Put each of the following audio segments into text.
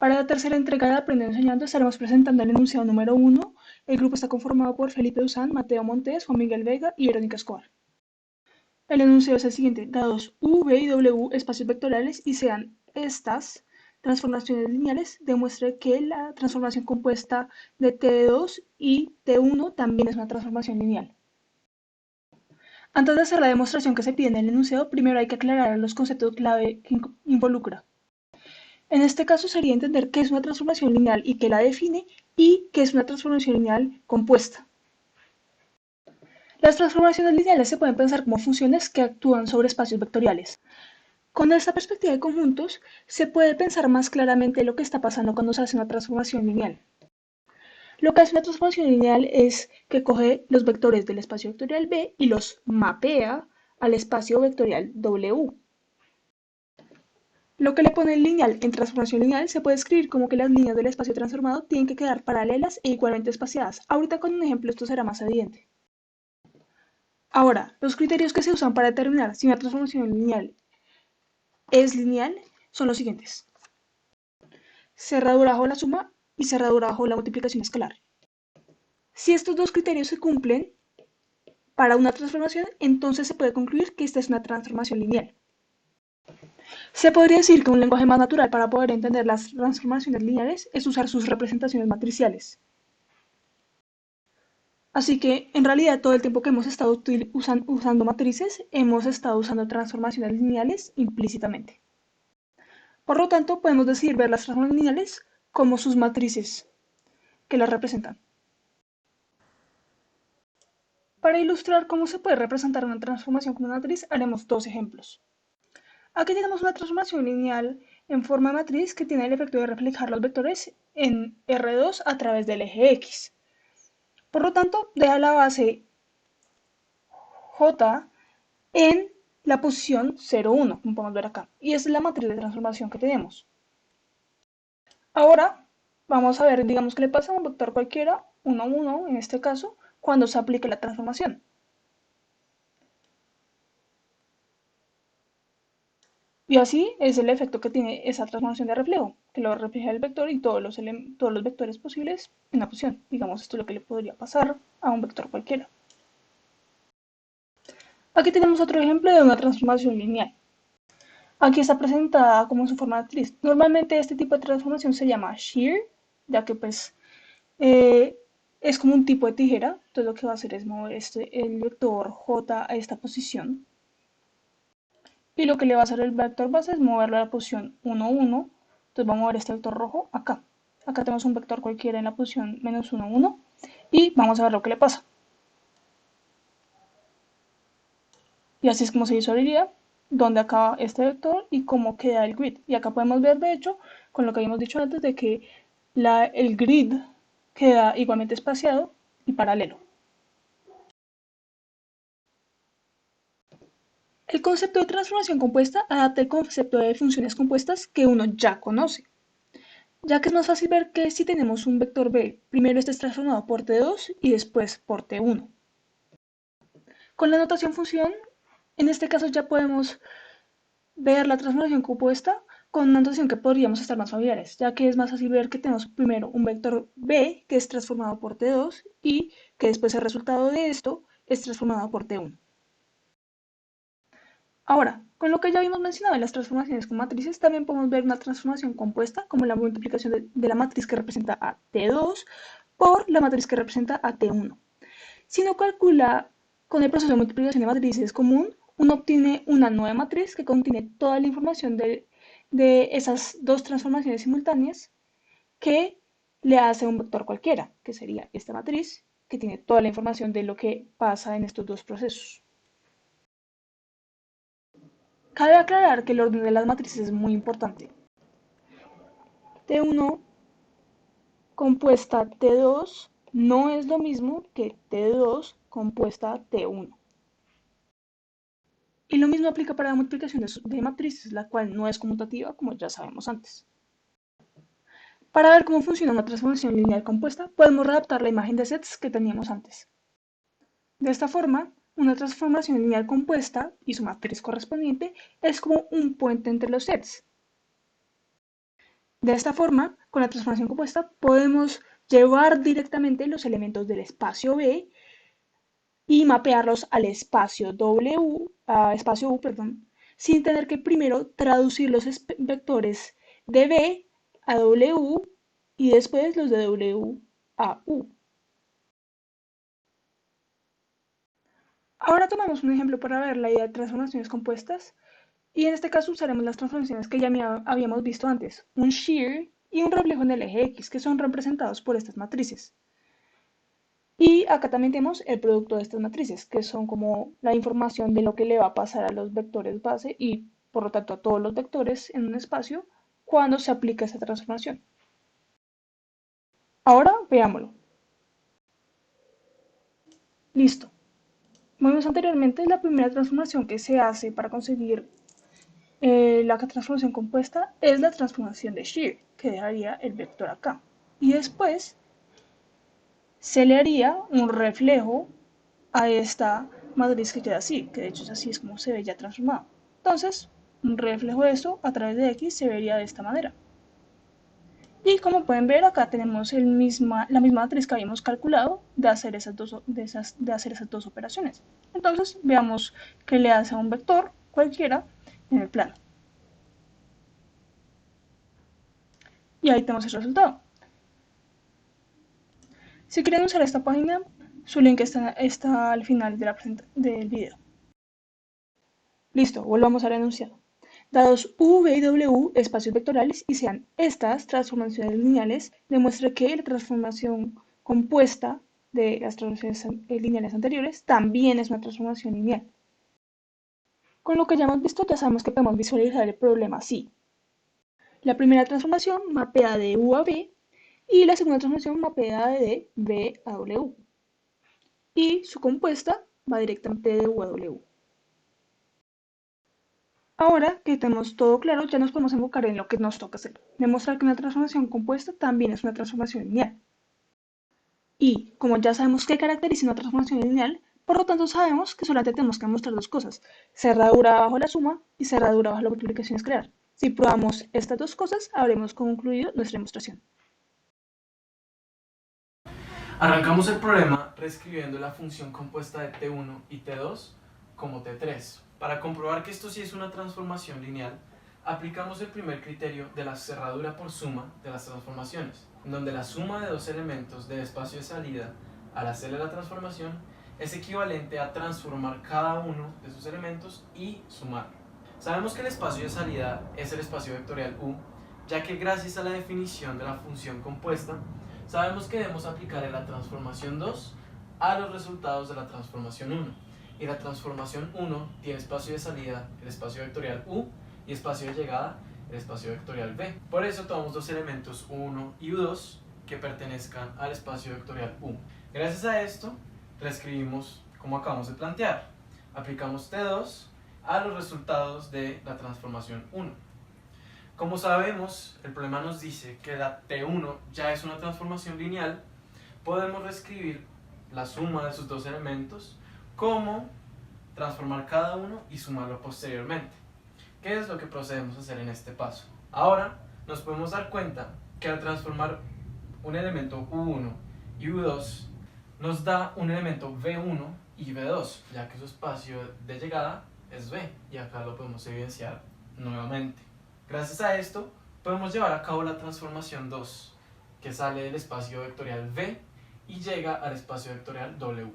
Para la tercera entrega de Aprende Enseñando estaremos presentando el enunciado número 1. El grupo está conformado por Felipe Duzán, Mateo Montes, Juan Miguel Vega y Verónica Escobar. El enunciado es el siguiente: dados U, V y W espacios vectoriales y sean estas transformaciones lineales, demuestre que la transformación compuesta de T2 y T1 también es una transformación lineal. Antes de hacer la demostración que se pide en el enunciado, primero hay que aclarar los conceptos clave que involucra. En este caso sería entender qué es una transformación lineal y qué la define, y qué es una transformación lineal compuesta. Las transformaciones lineales se pueden pensar como funciones que actúan sobre espacios vectoriales. Con esta perspectiva de conjuntos, se puede pensar más claramente lo que está pasando cuando se hace una transformación lineal. Lo que hace una transformación lineal es que coge los vectores del espacio vectorial B y los mapea al espacio vectorial W. Lo que le pone lineal en transformación lineal se puede escribir como que las líneas del espacio transformado tienen que quedar paralelas e igualmente espaciadas. Ahorita con un ejemplo esto será más evidente. Ahora, los criterios que se usan para determinar si una transformación lineal es lineal son los siguientes: cerradura bajo la suma y cerradura bajo la multiplicación escalar. Si estos dos criterios se cumplen para una transformación, entonces se puede concluir que esta es una transformación lineal. Se podría decir que un lenguaje más natural para poder entender las transformaciones lineales es usar sus representaciones matriciales. Así que, en realidad, todo el tiempo que hemos estado usando matrices, hemos estado usando transformaciones lineales implícitamente. Por lo tanto, podemos decidir ver las transformaciones lineales como sus matrices que las representan. Para ilustrar cómo se puede representar una transformación como una matriz, haremos dos ejemplos. Aquí tenemos una transformación lineal en forma de matriz que tiene el efecto de reflejar los vectores en R2 a través del eje X. Por lo tanto, deja la base J en la posición 0, 1, como podemos ver acá. Y esa es la matriz de transformación que tenemos. Ahora vamos a ver, digamos que le pasa a un vector cualquiera, 1, 1 en este caso, cuando se aplique la transformación. Y así es el efecto que tiene esa transformación de reflejo, que lo refleja el vector y todos los vectores posibles en la posición. Digamos, esto es lo que le podría pasar a un vector cualquiera. Aquí tenemos otro ejemplo de una transformación lineal. Aquí está presentada como su forma matriz. Normalmente este tipo de transformación se llama shear, ya que pues es como un tipo de tijera. Entonces lo que va a hacer es mover el vector J a esta posición. Y lo que le va a hacer el vector base es moverlo a la posición 1, 1. Entonces vamos a mover este vector rojo acá. Acá tenemos un vector cualquiera en la posición menos 1, 1. Y vamos a ver lo que le pasa. Y así es como se visualizaría dónde acaba este vector y cómo queda el grid. Y acá podemos ver, de hecho, con lo que habíamos dicho antes, de que el grid queda igualmente espaciado y paralelo. El concepto de transformación compuesta adapta el concepto de funciones compuestas que uno ya conoce, ya que es más fácil ver que si tenemos un vector b, primero este es transformado por t2 y después por t1. Con la notación función, en este caso ya podemos ver la transformación compuesta con una notación que podríamos estar más familiares, ya que es más fácil ver que tenemos primero un vector b que es transformado por t2 y que después el resultado de esto es transformado por t1. Ahora, con lo que ya habíamos mencionado en las transformaciones con matrices, también podemos ver una transformación compuesta como la multiplicación de la matriz que representa a t2 por la matriz que representa a t1. Si uno calcula con el proceso de multiplicación de matrices común, uno obtiene una nueva matriz que contiene toda la información de esas dos transformaciones simultáneas que le hace un vector cualquiera, que sería esta matriz, que tiene toda la información de lo que pasa en estos dos procesos. Cabe aclarar que el orden de las matrices es muy importante. T1 compuesta T2 no es lo mismo que T2 compuesta T1. Y lo mismo aplica para la multiplicación de matrices, la cual no es conmutativa, como ya sabemos antes. Para ver cómo funciona una transformación lineal compuesta, podemos readaptar la imagen de sets que teníamos antes. De esta forma, una transformación lineal compuesta y su matriz correspondiente es como un puente entre los sets. De esta forma, con la transformación compuesta, podemos llevar directamente los elementos del espacio B y mapearlos al espacio espacio U, perdón, sin tener que primero traducir los vectores de B a W y después los de W a U. Ahora tomamos un ejemplo para ver la idea de transformaciones compuestas y en este caso usaremos las transformaciones que ya habíamos visto antes, un shear y un reflejo en el eje X, que son representados por estas matrices. Y acá también tenemos el producto de estas matrices, que son como la información de lo que le va a pasar a los vectores base y por lo tanto a todos los vectores en un espacio cuando se aplica esta transformación. Ahora veámoslo. Listo. Como vimos anteriormente, la primera transformación que se hace para conseguir la transformación compuesta es la transformación de shear, que dejaría el vector acá. Y después se le haría un reflejo a esta matriz que queda así, que de hecho es así es como se ve ya transformado. Entonces, un reflejo de esto a través de X se vería de esta manera. Y como pueden ver, acá tenemos la misma matriz que habíamos calculado de hacer esas dos operaciones. Entonces, veamos qué le hace a un vector cualquiera en el plano. Y ahí tenemos el resultado. Si quieren usar esta página, su link está al final del video. Listo, volvamos al enunciado. Dados u, v y w espacios vectoriales y sean estas transformaciones lineales, demuestra que la transformación compuesta de las transformaciones lineales anteriores también es una transformación lineal. Con lo que ya hemos visto, ya sabemos que podemos visualizar el problema así. La primera transformación mapea de u a v y la segunda transformación mapea de v a w. Y su compuesta va directamente de u a w. Ahora que tenemos todo claro, ya nos podemos enfocar en lo que nos toca hacer. Demostrar que una transformación compuesta también es una transformación lineal. Y como ya sabemos qué caracteriza una transformación lineal, por lo tanto sabemos que solamente tenemos que demostrar dos cosas: cerradura bajo la suma y cerradura bajo la multiplicación escalar. Si probamos estas dos cosas, habremos concluido nuestra demostración. Arrancamos el problema reescribiendo la función compuesta de t1 y t2 como t3. Para comprobar que esto sí es una transformación lineal, aplicamos el primer criterio de la cerradura por suma de las transformaciones, en donde la suma de dos elementos del espacio de salida al hacerle la transformación es equivalente a transformar cada uno de sus elementos y sumarlo. Sabemos que el espacio de salida es el espacio vectorial U, ya que gracias a la definición de la función compuesta, sabemos que debemos aplicar la transformación 2 a los resultados de la transformación 1. Y la transformación 1 tiene espacio de salida, el espacio vectorial U, y espacio de llegada, el espacio vectorial V. Por eso tomamos dos elementos U1 y U2 que pertenezcan al espacio vectorial U. Gracias a esto, reescribimos como acabamos de plantear. Aplicamos T2 a los resultados de la transformación 1. Como sabemos, el problema nos dice que la T1 ya es una transformación lineal, podemos reescribir la suma de sus dos elementos como transformar cada uno y sumarlo posteriormente. ¿Qué es lo que procedemos a hacer en este paso? Ahora nos podemos dar cuenta que al transformar un elemento U1 y U2 nos da un elemento V1 y V2, ya que su espacio de llegada es V, y acá lo podemos evidenciar nuevamente. Gracias a esto podemos llevar a cabo la transformación 2, que sale del espacio vectorial V y llega al espacio vectorial W.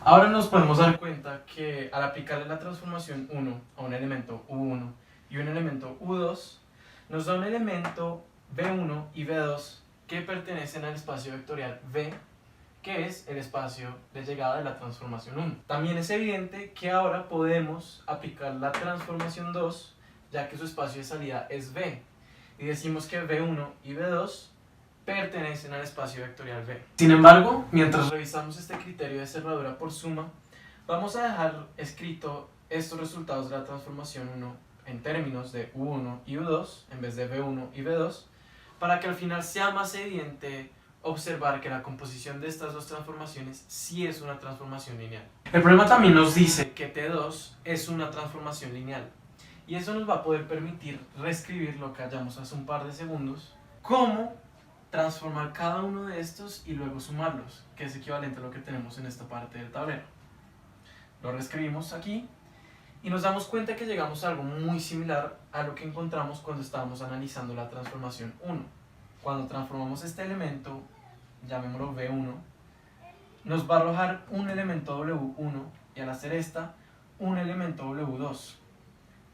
Ahora nos podemos dar cuenta que al aplicarle la transformación 1 a un elemento U1 y un elemento U2, nos da un elemento V1 y V2 que pertenecen al espacio vectorial V, que es el espacio de llegada de la transformación 1. También es evidente que ahora podemos aplicar la transformación 2, ya que su espacio de salida es V, y decimos que V1 y V2 pertenecen al espacio vectorial V. Sin embargo, mientras revisamos este criterio de cerradura por suma, vamos a dejar escrito estos resultados de la transformación 1 en términos de U1 y U2 en vez de V1 y V2, para que al final sea más evidente observar que la composición de estas dos transformaciones sí es una transformación lineal. El problema también nos dice que T2 es una transformación lineal, Y eso nos va a poder permitir reescribir lo que hallamos hace un par de segundos, cómo transformar cada uno de estos y luego sumarlos, que es equivalente a lo que tenemos en esta parte del tablero. Lo reescribimos aquí y nos damos cuenta que llegamos a algo muy similar a lo que encontramos cuando estábamos analizando la transformación 1. Cuando transformamos este elemento, llamémoslo B1, nos va a arrojar un elemento W1 y al hacer esta, un elemento W2.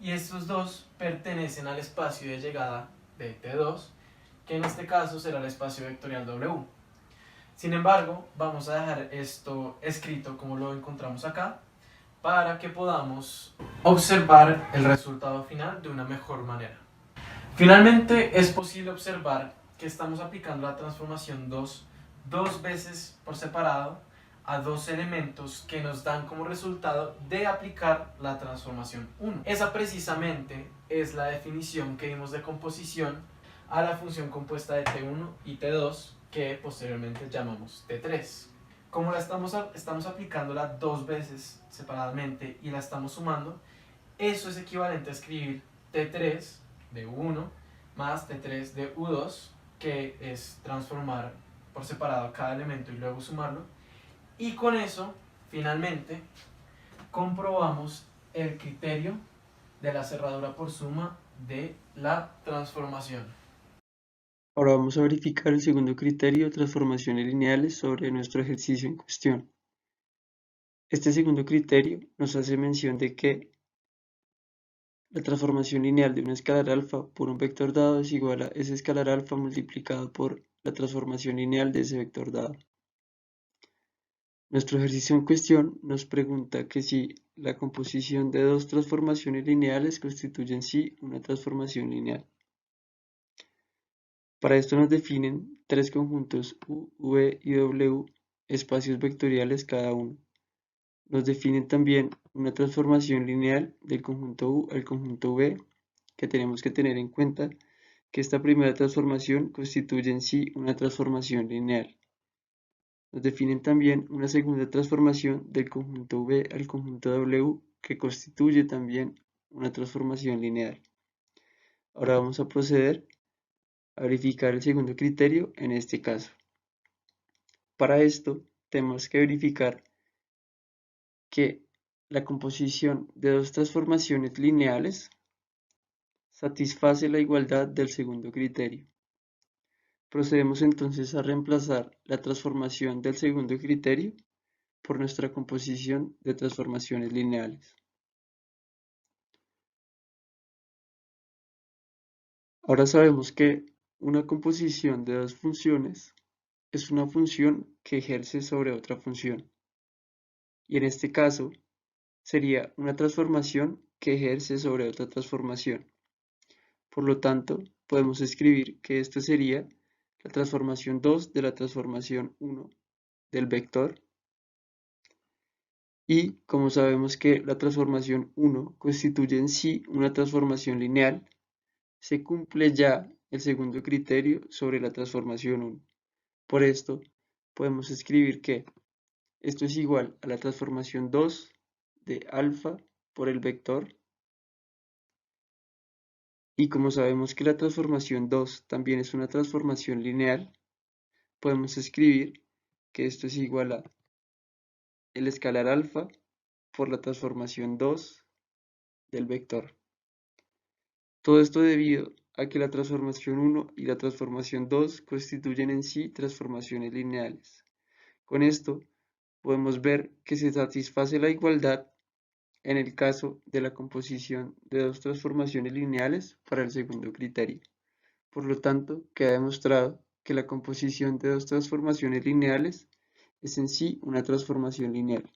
Y estos dos pertenecen al espacio de llegada de T2, que en este caso será el espacio vectorial W. Sin embargo, vamos a dejar esto escrito como lo encontramos acá, para que podamos observar el resultado final de una mejor manera. Finalmente, es posible observar que estamos aplicando la transformación 2 dos veces por separado a dos elementos que nos dan como resultado de aplicar la transformación 1. Esa precisamente es la definición que dimos de composición a la función compuesta de T1 y T2, que posteriormente llamamos T3. Como la estamos aplicándola dos veces separadamente y la estamos sumando, eso es equivalente a escribir T3 de U1 más T3 de U2, que es transformar por separado cada elemento y luego sumarlo. Y con eso, finalmente, comprobamos el criterio de la cerradura por suma de la transformación. Ahora vamos a verificar el segundo criterio, transformaciones lineales, sobre nuestro ejercicio en cuestión. Este segundo criterio nos hace mención de que la transformación lineal de un escalar alfa por un vector dado es igual a ese escalar alfa multiplicado por la transformación lineal de ese vector dado. Nuestro ejercicio en cuestión nos pregunta que si la composición de dos transformaciones lineales constituye en sí una transformación lineal. Para esto nos definen tres conjuntos U, V y W, espacios vectoriales cada uno. Nos definen también una transformación lineal del conjunto U al conjunto V, que tenemos que tener en cuenta que esta primera transformación constituye en sí una transformación lineal. Nos definen también una segunda transformación del conjunto V al conjunto W, que constituye también una transformación lineal. Ahora vamos a proceder a verificar el segundo criterio en este caso. Para esto tenemos que verificar que la composición de dos transformaciones lineales satisface la igualdad del segundo criterio. Procedemos entonces a reemplazar la transformación del segundo criterio por nuestra composición de transformaciones lineales. Ahora sabemos que una composición de dos funciones es una función que ejerce sobre otra función. Y en este caso sería una transformación que ejerce sobre otra transformación. Por lo tanto, podemos escribir que esto sería la transformación 2 de la transformación 1 del vector. Y como sabemos que la transformación 1 constituye en sí una transformación lineal, se cumple ya el segundo criterio sobre la transformación 1. Por esto, podemos escribir que esto es igual a la transformación 2 de alfa por el vector. Y como sabemos que la transformación 2 también es una transformación lineal, podemos escribir que esto es igual a el escalar alfa por la transformación 2 del vector. Todo esto debido a que la transformación 1 y la transformación 2 constituyen en sí transformaciones lineales. Con esto podemos ver que se satisface la igualdad en el caso de la composición de dos transformaciones lineales para el segundo criterio. Por lo tanto, queda demostrado que la composición de dos transformaciones lineales es en sí una transformación lineal.